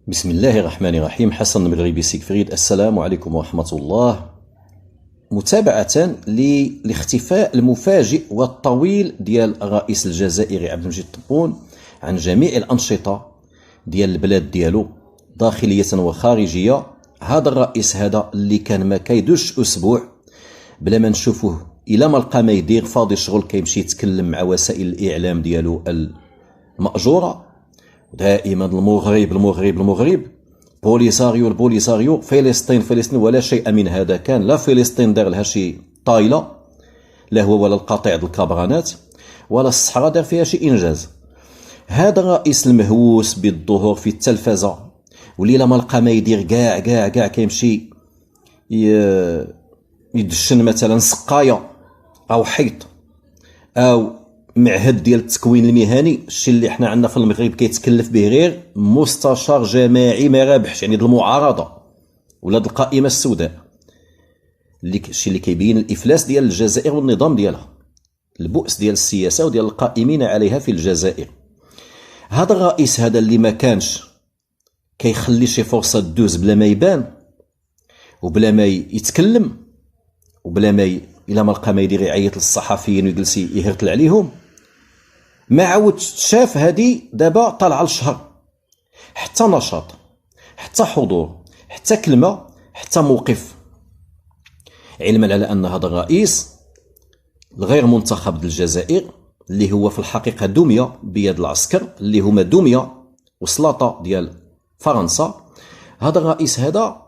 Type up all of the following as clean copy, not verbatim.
بسم الله الرحمن الرحيم. حسن من الغيبي سيكفريد. السلام عليكم ورحمة الله. متابعة للاختفاء المفاجئ والطويل ديال الرئيس الجزائري عبد المجيد تبون عن جميع الأنشطة ديال البلاد ديالو داخلية وخارجية. هذا الرئيس هذا اللي كان ما كيدوش أسبوع بلا ما نشوفوه، إلا ما لقى ما يدير فاضي شغل كيمشي يتكلم مع وسائل الإعلام ديالو المأجورة، دائما المغرب البوليساريو فلسطين ولا شيء من هذا. كان لا فلسطين دار لها شي طايله، لا هو ولا القطيع د الكبرانات ولا الصحراء دار فيها شي انجاز. هذا الرئيس المهووس بالظهور في التلفزه، واللي ما لقى ما يدير كاع كيمشي يدشن مثلا سقايه او حيط او معهد ديال التكوين المهني. الشيء اللي احنا عندنا في المغرب كيتكلف به غير مستشار جماعي ما رابحش، يعني المعارضه ولا القائمه السوداء، الشيء اللي كيبين الافلاس ديال الجزائر والنظام ديالها، البؤس ديال السياسه وديال القائمين عليها في الجزائر. هذا الرئيس هذا اللي ما كانش كيخلي شي فرصه تدوز بلا ما يبان وبلا ما يتكلم وبلا ما الا ما لقى ما يدير يعيط للصحفيين ويجلس يهرتل عليهم. ما عاود شاف هذه دابا طالعه للشهر، حتى نشاط، حتى حضور، حتى كلمه، حتى موقف، علما على ان هذا الرئيس الغير منتخب للجزائر اللي هو في الحقيقه دميه بيد العسكر اللي هما دميه وسلاطه ديال فرنسا. هذا الرئيس هذا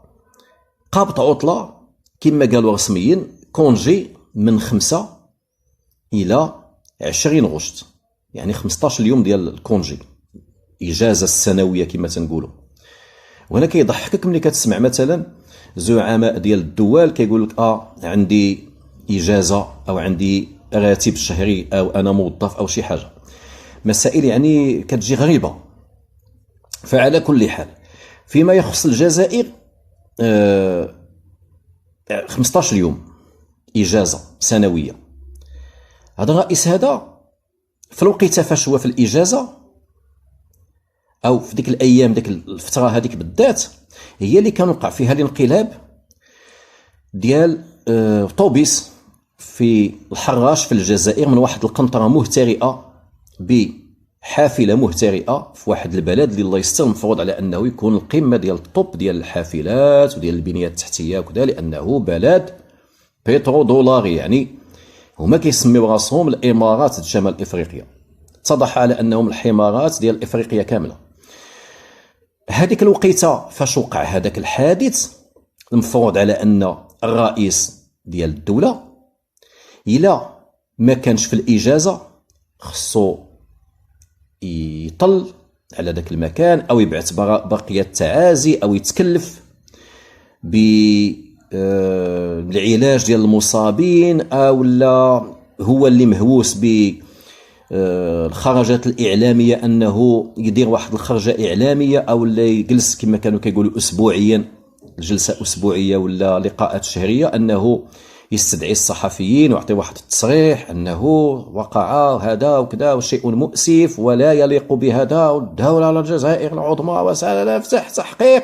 قابط عطله كما قالوا رسميا، كونجي من 5 الى 20 غشت، يعني 15 يوم ديال الكونجي، اجازه السنويه كما تنقولوا. وهنا كيضحكك ملي كتسمع مثلا زعماء ديال الدول كيقول لك عندي اجازه او عندي راتب شهري او انا موظف او شي حاجه، مسائل يعني كتجي غريبه. فعلى كل حال فيما يخص الجزائر 15 يوم اجازه سنويه. هذا الرئيس هذا في الوقيته فاش هو في الاجازه او في ديك الايام ديك الفتره هذيك بالذات هي اللي كان وقع فيها الانقلاب ديال طوبيس في الحراش في الجزائر، من واحد القنطره مهترئه بحافله مهترئه في واحد البلد اللي الله يستر مفروض على انه يكون القمه ديال الطوب ديال الحافلات وديال البنيه التحتيه وكذا، لانه بلد بترو دولاري، يعني هما كيسميو راسهم الامارات ديال شمال افريقيا، اتضح على انهم الحمارات ديال افريقيا كامله. هذيك الوقيته فاش وقع هذاك الحادث المفروض على ان الرئيس ديال الدوله الا ما كانش في الاجازه خصو يطل على ذاك المكان او يبعث بقيه تعازي او يتكلف بالعلاج ديال المصابين، او لا هو اللي مهووس بالخرجات الاعلاميه انه يدير واحد الخرجه اعلاميه، او لا يجلس كما كانوا كيقولوا اسبوعيا، جلسه اسبوعيه ولا لقاءات شهريه، انه يستدعي الصحفيين ويعطي واحد التصريح انه وقع هذا وكذا وشيء مؤسف ولا يليق بهذا، والدوله الجزائر العظمى وسنفتح تحقيق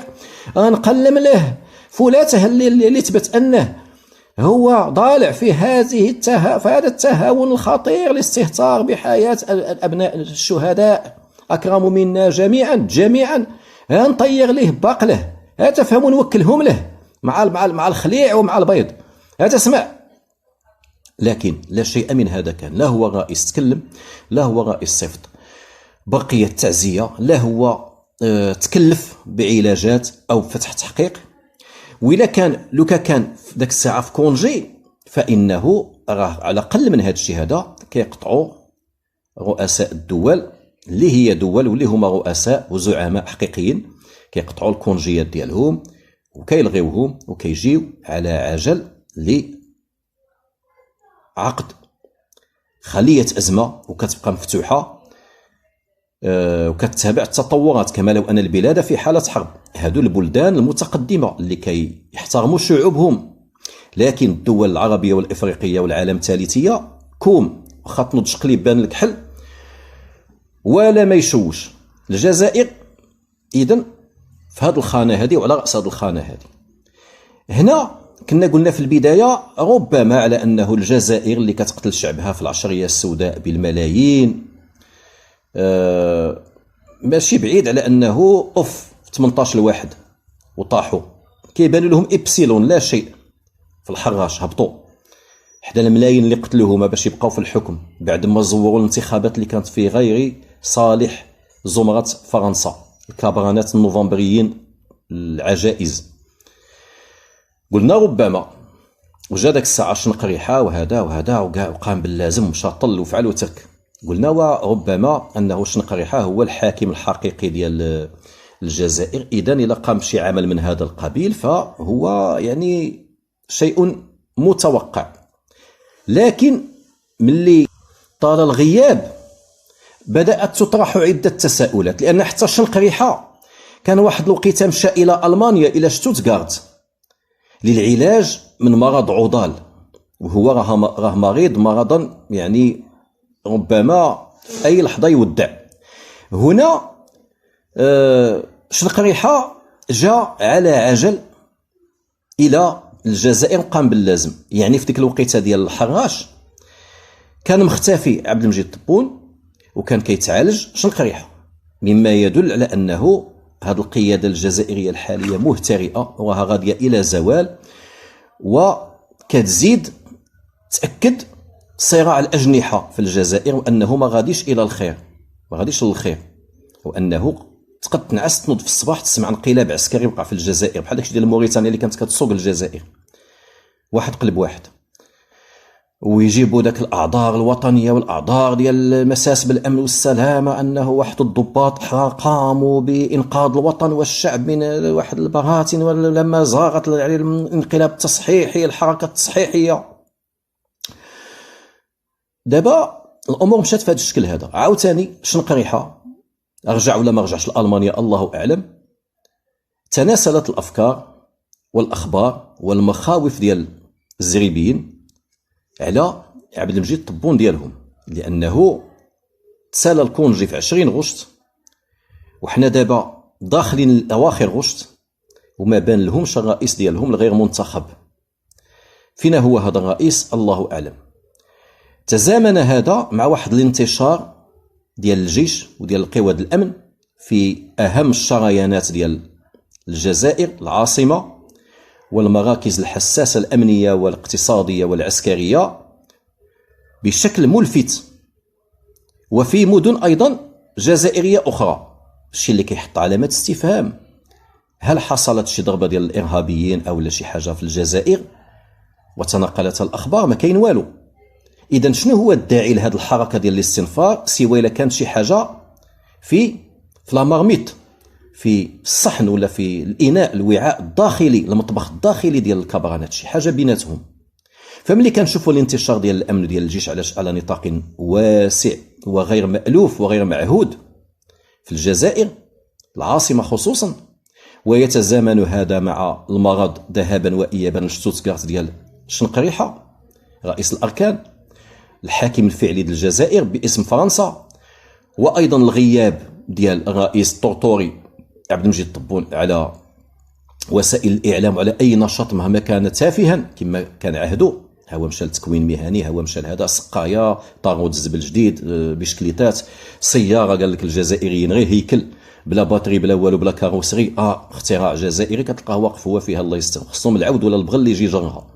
نقلم له فولاته اللي تبت انه هو ضالع في هذا التهاون الخطير، الاستهتار بحياه الابناء الشهداء اكرم منا جميعا نطير ليه باقله، تفهموا، نوكلهم له مع الخليع ومع البيض، تسمع. لكن لا شيء من هذا كان، لا هو رئيس تكلم، لا هو رئيس صفت بقية تعزية، لا هو تكلف بعلاجات أو فتح تحقيق. وإلا كان لوكا كان في ذاك الساعة في كونجي فإنه راه على أقل من هذا الشيء هذا كيقطعوا رؤساء الدول اللي هي دول واللي هما رؤساء وزعماء حقيقيين، كيقطعوا الكونجيات ديالهم وكيلغيوهم وكيجيو على عجل لعقد خلية أزمة وكتبقى مفتوحة وكتتابع التطورات، كما لو أن البلاد في حالة حرب. هادو البلدان المتقدمة اللي كيحترموا شعوبهم، لكن الدول العربية والإفريقية والعالم الثالثية كوم واخا تنوض شقليب بان لك حل ولا ما يشوش. الجزائر إذن في هذه الخانة هذه وعلى رأس هذه الخانة هذه. هنا كنا قلنا في البداية ربما على أنه الجزائر اللي كتقتل شعبها في العشرية السوداء بالملايين، ماشي بعيد على أنه 18 واحد وطاحوا، كيبان لهم إبسيلون لا شيء في الحراش، هبطوا حدا الملايين اللي قتلوهما باش يبقاو في الحكم بعد ما زوروا الانتخابات اللي كانت في غير صالح زمرة فرنسا، الكابرانات النوفمبريين العجائز. قلنا ربما وجا داك الساعة شنقريحة وهذا وقام باللازم ومشى طل وفعل وترك. قلنا وربما أنه شنقريحة هو الحاكم الحقيقي ديال الجزائر، إذن إلا قام بشي عمل من هذا القبيل فهو يعني شيء متوقع. لكن ملي طال الغياب بدأت تطرح عدة تساؤلات، لأن حتى شنقريحة كان واحد الوقيته مشى إلى ألمانيا إلى شتوتغارت للعلاج من مرض عضال، وهو راه مريض مرضا يعني ربما أي لحظة يودع. هنا شنقريحة جاء على عجل إلى الجزائر وقام باللازم. يعني في ديك الوقيته ديال الحراش كان مختفي عبد المجيد تبون وكان كيتعالج شنقريحة، مما يدل على أنه هذه القيادة الجزائرية الحالية مهترئة وراها غادية إلى زوال، وكتزيد تأكد صراع الأجنحة في الجزائر وأنه ما غاديش إلى الخير، ما غاديش للخير، وأنه تقد تنعس تنوض في الصباح تسمع انقلاب عسكري وقع في الجزائر بحال داكشي ديال موريتانيا اللي كانت كتسوق الجزائر واحد قلب واحد، ويجيبوا داك الاعذار الوطنيه والاعذار ديال مساس بالامن والسلامه انه واحد الضباط قاموا بانقاذ الوطن والشعب من واحد البراثن ولما زاغت الانقلاب التصحيحي الحركه التصحيحيه. دابا الامور مشات في هذا الشكل هذا. عاوتاني شنقريحه رجع ولا ما رجعش لألمانيا الله أعلم، تناسلت الأفكار والأخبار والمخاوف ديال الزريبيين على عبد المجيد طبون ديالهم، لأنه تسالى الكونجي في 20 غشت وحنا دابا داخلين الأواخر غشت وما بان لهمش الرئيس ديالهم الغير منتخب. فينا هو هذا الرئيس الله أعلم. تزامن هذا مع واحد الانتشار ديال الجيش وديال القواد الأمن في أهم الشريانات ديال الجزائر العاصمة والمراكز الحساسة الأمنية والاقتصادية والعسكرية بشكل ملفت، وفي مدن أيضا جزائرية أخرى. الشيء اللي كيحط علامة استفهام، هل حصلت شي ضربة ديال الإرهابيين أو لا شي حاجة في الجزائر وتنقلت الأخبار؟ ما كاين والو. إذن شنو هو الداعي لهذه الحركة ديال الاستنفار سوى إلا كانت شي حاجة في لامارميت، في الصحن ولا في الإناء الوعاء الداخلي المطبخ الداخلي ديال الكبرانات، شي حاجة بيناتهم. فملي كنشوفوا الانتشار ديال الأمن ديال الجيش على نطاق واسع وغير مألوف وغير معهود في الجزائر العاصمة خصوصا، ويتزامن هذا مع المرض ذهابا وإيابا لشتوتغارت ديال شنقريحة رئيس الأركان الحاكم الفعلي ديال الجزائر باسم فرنسا، وأيضا الغياب ديال الرئيس الطرطوري عبد المجيد طبون على وسائل الإعلام وعلى أي نشاط مهما كان تافها كما كان عهده. هو مشى لتكوين مهني، هو مشى لهذا سقايا طاغوت الزبل جديد بشكليتات سيارة، قال لك الجزائريين غير هيكل بلا باتري بلا والو بلا كاروسري، اختراع جزائري كتلقاه واقف هو فيها الله يستر، خصهم العود ولا البغل اللي يجي يجرها،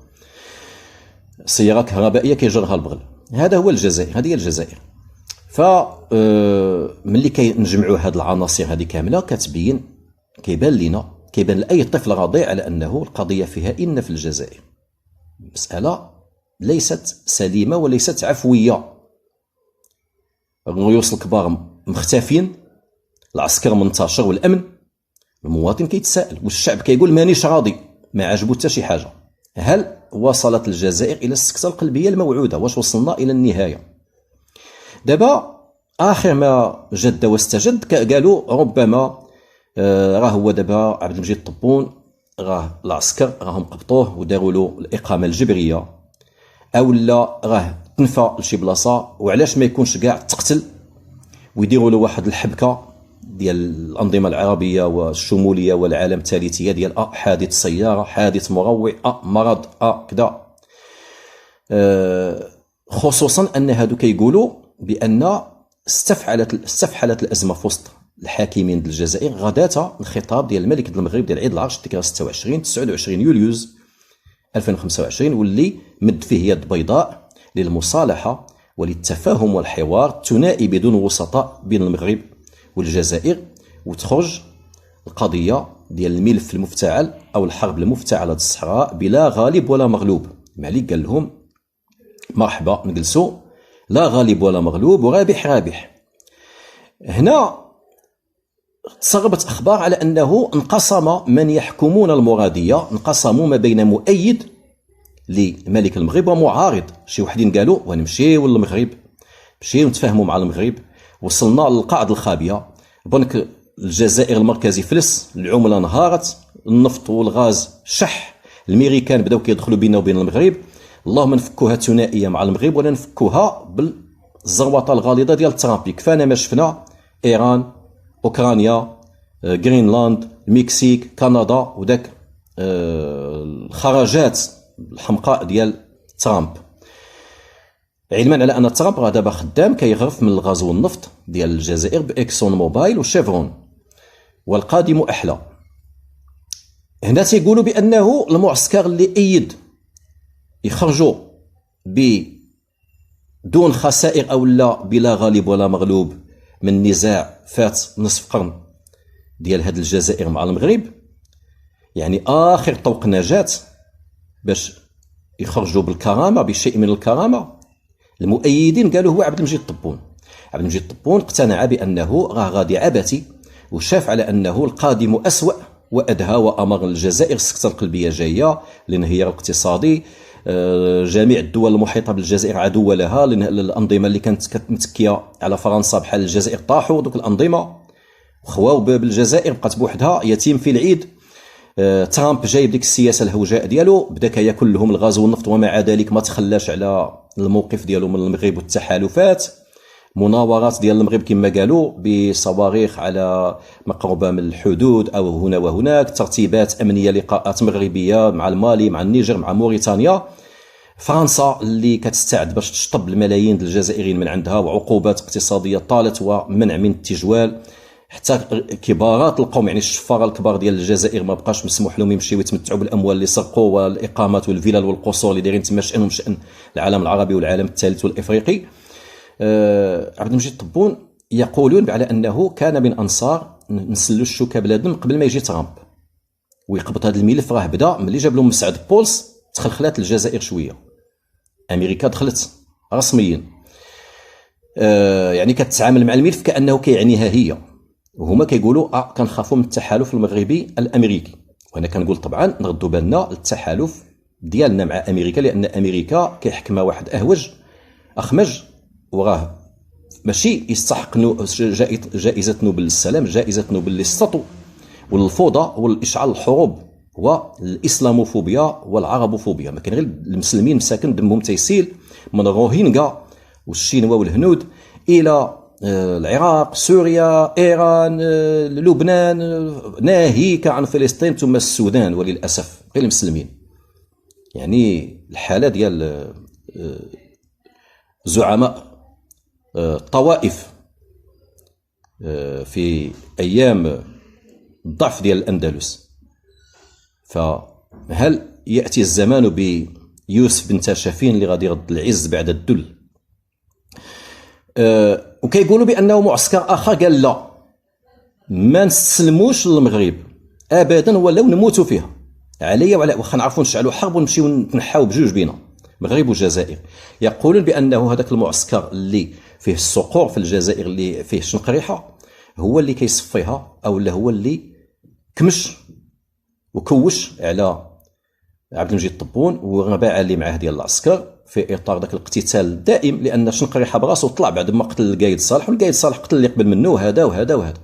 سيارة كهربائية كيجرها البغل. هذا هو الجزائر، هذه هي الجزائر. ف ملي كنجمعوا هذه العناصر هذه كامله كيبان لاي طفل رضيع على انه القضيه فيها ان في الجزائر مساله ليست سليمه وليست عفويه. الرؤوس الكبار مختفين، العسكر منتشر والامن، المواطن كيتساءل والشعب كيقول مانيش راضي، ما عجبو حتى شي حاجه. هل وصلت الجزائر الى السكته القلبيه الموعوده؟ واش وصلنا الى النهايه؟ دابا اخر ما جد واستجد قالوا ربما راه هو دابا عبد المجيد طبون راه العسكر راهم قبطوه وداروا له الاقامه الجبريه، او لا راه تنفى لشي بلاصه، وعلاش ما يكونش كاع تقتل ويديروا له واحد الحبكه ديال الأنظمة العربية والشمولية والعالم الثالثية ديال حادث سيارة، حادث مروع، مرض، كذا. خصوصا أن هادو كيقولوا بأن استفحلت الأزمة في وسط الحاكمين ديال الجزائر غداة الخطاب ديال الملك ديال المغرب ديال عيد العرش الذكرى 29 يوليوز 2025، واللي مد فيه يد بيضاء للمصالحة وللتفاهم والحوار الثنائي بدون وسطاء بين المغرب والجزائر، وتخرج القضية ديال الملف المفتعل أو الحرب المفتعلة الصحراء بلا غالب ولا مغلوب. الملك قال لهم مرحبا، نجلسوا، لا غالب ولا مغلوب ورابح رابح. هنا تسربت أخبار على أنه انقسم من يحكمون المرادية، انقسموا ما بين مؤيد لملك المغرب ومعارض. شي وحدين قالوا ونمشيو للمغرب، مشيو نتفاهموا مع المغرب، وصلنا للقاعدة الخابية، بنك الجزائر المركزي فلس، العملة انهارت، النفط والغاز شح، الميريكان بداو كيدخلوا بيننا وبين المغرب، اللهم نفكوها ثنائية مع المغرب ولا نفكوها بالزروطة الغالظة ديال ترامب. كفانا ما شفنا إيران، أوكرانيا، غرينلاند، المكسيك، كندا، وداك الخرجات الحمقاء ديال ترامب. علما على ان ترامب راه دابا خدام كيغرف من الغاز والنفط ديال الجزائر باكسون موبايل وشيفرون، والقادم احلى. هنا تيقولوا بانه المعسكر اللي ايد يخرجوا بدون خسائر او لا بلا غالب ولا مغلوب من نزاع فات نصف قرن ديال هاد الجزائر مع المغرب، يعني اخر طوق نجاة باش يخرجوا بالكرامه، بشيء من الكرامه. المؤيدين قالوا هو عبد المجيد الطبون. عبد المجيد الطبون اقتنع بانه راه غادي عبثي، وشاف على انه القادم اسوأ وادهى، وامر الجزائر السكته القلبيه جايه، الانهيار الاقتصادي، جميع الدول المحيطه بالجزائر عدو لها، الانظمه اللي كانت متكيه على فرنسا بحال الجزائر طاحوا، دوك الانظمه خواو بالجزائر بقات بوحدها يتيم في العيد. ترامب جايب ديك السياسه الهوجاء ديالو، بدا كياكل لهم الغاز والنفط، ومع ذلك ما تخلاش على الموقف ديالو من المغرب والتحالفات. مناورات ديال المغرب كما قالوا بصواريخ على مقربه من الحدود او هنا وهناك، ترتيبات امنيه، لقاءات مغربيه مع المالي، مع النيجر، مع موريتانيا. فرنسا اللي كتستعد باش تشطب الملايين ديال الجزائريين من عندها، وعقوبات اقتصاديه طالت ومنع من التجوال. حتى كبارات القوم، يعني الشفاره الكبار ديال الجزائر ما بقاش مسموح لهم يمشيو يتمتعوا بالاموال اللي سرقوا، والاقامات والفلل والقصور اللي دايرين تما شانهم شان العالم العربي والعالم الثالث والافريقي. عبد المجيد الطبون يقولون على انه كان من انصار نسلوا الشوكه بلادنا قبل ما يجي ترامب ويقبض هذا الملف. راه بدا ملي جاب لهم مسعد بولس تخلخلات الجزائر شويه، امريكا دخلت رسميا، يعني كتعامل مع الملف كانه كيعنيها هي، وهما كيقولوا كنخافوا من التحالف المغربي الامريكي. وانا كنقول طبعا نردوا بالنا التحالف ديالنا مع امريكا، لان امريكا كيحكمها واحد اهوج اخمج، وراه ماشي يستحق جائزه نوبل للسلام، جائزه نوبل للسطو والفوضى والاشعال الحروب والاسلاموفوبيا والعربوفوبيا. ما كان غير المسلمين مساكن دمهم تيسيل من الروهينجا والشينوا والهنود الى العراق، سوريا، ايران، لبنان، ناهيك عن فلسطين ثم السودان، وللاسف غير المسلمين. يعني الحاله ديال زعماء الطوائف في ايام الضعف ديال الاندلس. فهل ياتي الزمان بيوسف بن تاشفين اللي غادي يرد العز بعد الذل؟ وكيقولوا بانه معسكر اخر قال لا، ما نستسلموش للمغرب ابدا ولو نموتوا فيها، عليا وعلى واخا نعرفوا نشعلوا حرب ونمشيو نتنحاو بجوج بينا المغرب والجزائر. يقولون بانه هذاك المعسكر اللي فيه الصقور في الجزائر، اللي فيه شنقريحه، هو اللي كيصفيها، او هو اللي كمش وكوش على عبد المجيد الطبون والرباعه اللي معاه ديال العسكر في اطار ذاك الاقتتال الدائم، لان شنقريحه براسو طلع بعد ما قتل القايد صالح، والقايد صالح قتل اللي قبل منه، وهذا وهذا وهذا،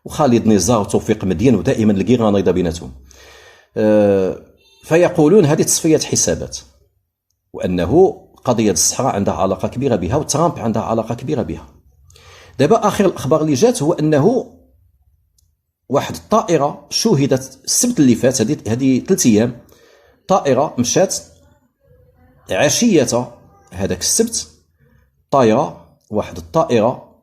وخالد نزار وتوفيق مدين، ودائما الكيغانيضه بيناتهم. فيقولون هذه تصفيه حسابات، وانه قضيه الصحراء عندها علاقه كبيره بها، وترامب عندها علاقه كبيره بها. دابا اخر الاخبار اللي جات هو انه واحد الطائره شوهدت السبت اللي فات، هذه 3 ايام، طائره مشات عشيه هذاك السبت، طائره، واحد الطائره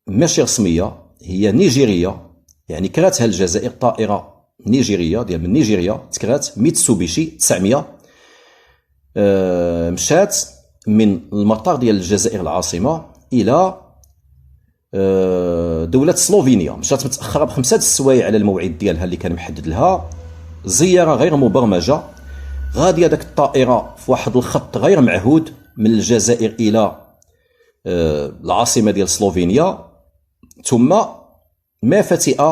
ماشي رسميه، هي نيجيريه، يعني كراتها الجزائر، طائره نيجيريه ديال من نيجيريا، تكرات ميتسوبيشي 900، مشات من المطار ديال الجزائر العاصمه الى دولة سلوفينيا. مشات متاخره ب5 السوايع على الموعد ديالها اللي كان محدد لها، زياره غير مبرمجه، غاديه داك الطائره في واحد الخط غير معهود من الجزائر الى العاصمه ديال سلوفينيا، ثم ما فتئ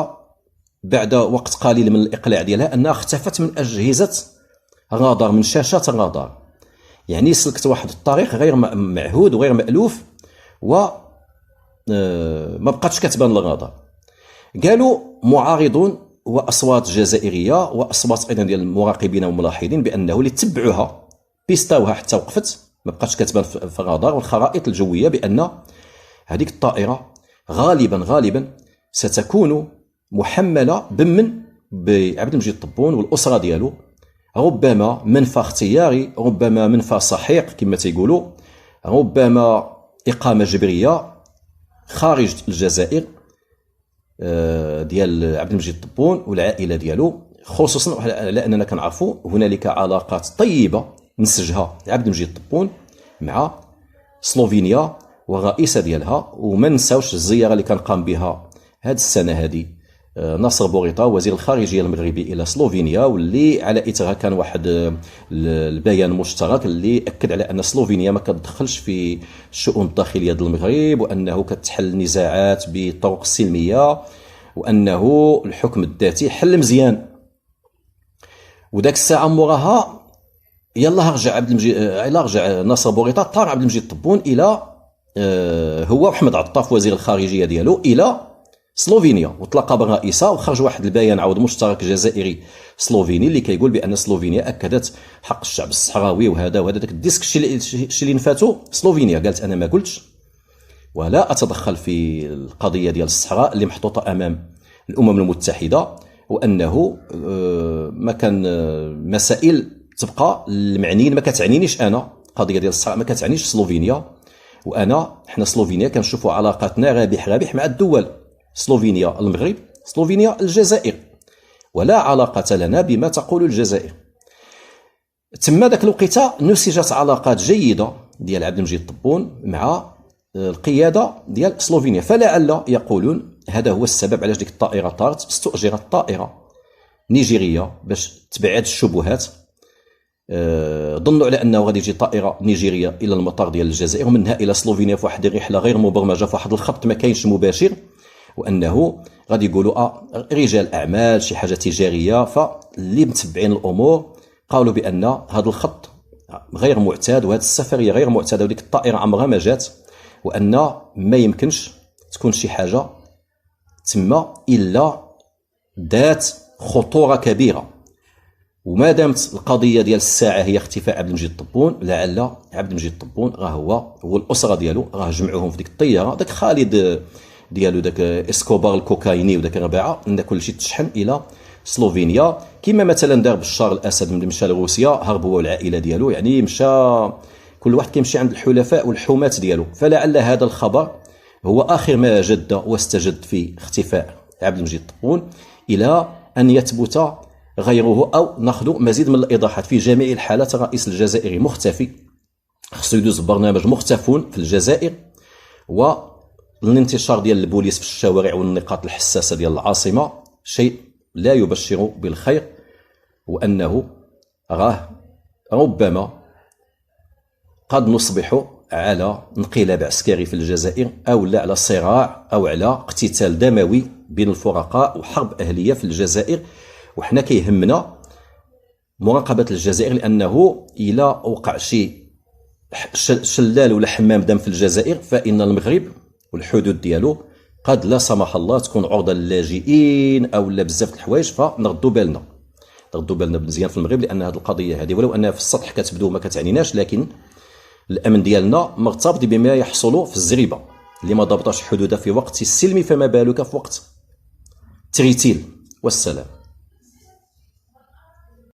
بعد وقت قليل من الاقلاع ديالها انها اختفت من اجهزه الرادار، من شاشات الرادار، يعني سلكت واحد الطريق غير معهود وغير مألوف، و ما بقاتش كتبان الرادار. قالوا معارضون واصوات جزائريه واصوات ايضا ديال المراقبين والملاحظين بانه اللي تبعوها بيستاوها حتى وقفت، ما بقاتش كتبان في الرادار والخرائط الجويه، بان هذيك الطائره غالبا ستكون محمله بمن بعبد المجيد الطبون والاسره ديالو، ربما منفى اختياري، ربما منفى سحيق كما تيقولوا، ربما اقامه جبريه خارج الجزائر ديال عبد المجيد الطبون والعائله ديالو، خصوصا على اننا كنعرفوا هنالك علاقات طيبه نسجها عبد المجيد الطبون مع سلوفينيا والرئيسه ديالها. وما نساوش الزياره اللي كان قام بها هذه السنه هذه ناصر بوريطه وزير الخارجيه المغربي الى سلوفينيا، واللي على اثرها كان واحد البيان مشترك اللي اكد على ان سلوفينيا ما كتدخلش في الشؤون الداخليه ديال المغرب، وانه كتحل النزاعات بطرق سلميه، وانه الحكم الذاتي حل مزيان. وداك الساعه موراها يلا رجع ناصر بوريطه، طار عبد المجيد الطبون الى هو وحمد عطاف وزير الخارجيه ديالو الى سلوفينيا، وتلاقى بالرئيسه، وخرج واحد البيان عاود مشترك جزائري سلوفيني اللي كيقول بان سلوفينيا اكدت حق الشعب الصحراوي، وهذا داك الديسك الشيء اللي نفاتو. سلوفينيا قالت انا ما قلتش ولا اتدخل في القضيه ديال الصحراء اللي محطوطه امام الامم المتحده، وانه ما كان مسائل تبقى المعنيين، ما كتعنينيش انا القضيه ديال الصحراء، ما كتعنيش سلوفينيا، حنا سلوفينيا كنشوفوا علاقاتنا رابح مع الدول، سلوفينيا المغرب، سلوفينيا الجزائر، ولا علاقة لنا بما تقول الجزائر. تم ذاك الوقيته نسجت علاقات جيدة ديال عبد المجيد الطبون مع القيادة ديال سلوفينيا، فلعل يقولون هذا هو السبب علاش ديك الطائرة طارت، استؤجرت طائرة نيجيرية باش تبعد الشبهات، ظنوا على انه غادي يجي طائره نيجيريه الى المطار ديال الجزائر ومنها الى سلوفينيا في واحد الرحله غير مبرمجه في واحد الخط ما كاينش مباشر، وانه غادي يقولوا رجال اعمال شي حاجه تجاريه، فاللي متبعين الامور قالوا بان هذا الخط غير معتاد وهذه السفريه غير معتاده وديك الطائره عمرها ما جات، وان ما يمكنش تكون شي حاجه تما الا ذات خطوره كبيره. وما دامت القضيه ديال الساعه هي اختفاء عبد المجيد الطبون، لعل عبد المجيد الطبون راه هو الاسره ديالو راه جمعوهم في ديك الطياره، داك خالد ديالو داك اسكوبار الكوكايني وداك الرباعه، ان كل شيء تشحن الى سلوفينيا، كما مثلا دار بشار الاسد ملي مشى لروسيا هرب هو والعائله ديالو، يعني مشى كل واحد كيمشي عند الحلفاء والحومات ديالو. فلعل هذا الخبر هو اخر ما جد واستجد في اختفاء عبد المجيد الطبون، الى ان يثبت غيره او ناخذ مزيد من الايضاحات. في جميع الحالات الرئيس الجزائري مختفي، خصو يدوز برنامج مختفون في الجزائر، والانتشار ديال البوليس في الشوارع والنقاط الحساسه ديال العاصمه شيء لا يبشر بالخير، وانه راه ربما قد نصبح على انقلاب عسكري في الجزائر، او لا على صراع او على اقتتال دموي بين الفرقاء وحرب اهليه في الجزائر. وحنا كيهمنا مراقبه الجزائر، لانه الى وقع شي شلال ولا حمام دم في الجزائر فان المغرب والحدود ديالو قد لا سمح الله تكون عرضه للاجئين او لا بزاف د الحوايج، فنردوا بالنا مزيان في المغرب، لان هذه القضيه هذه ولو انها في السطح كتبدو ما كتعنيناش، لكن الامن ديالنا مرتبط بما يحصل في الزريبه. اللي ما ضبطش حدودها في وقت السلم فما بالك في وقت التريتيل. والسلام.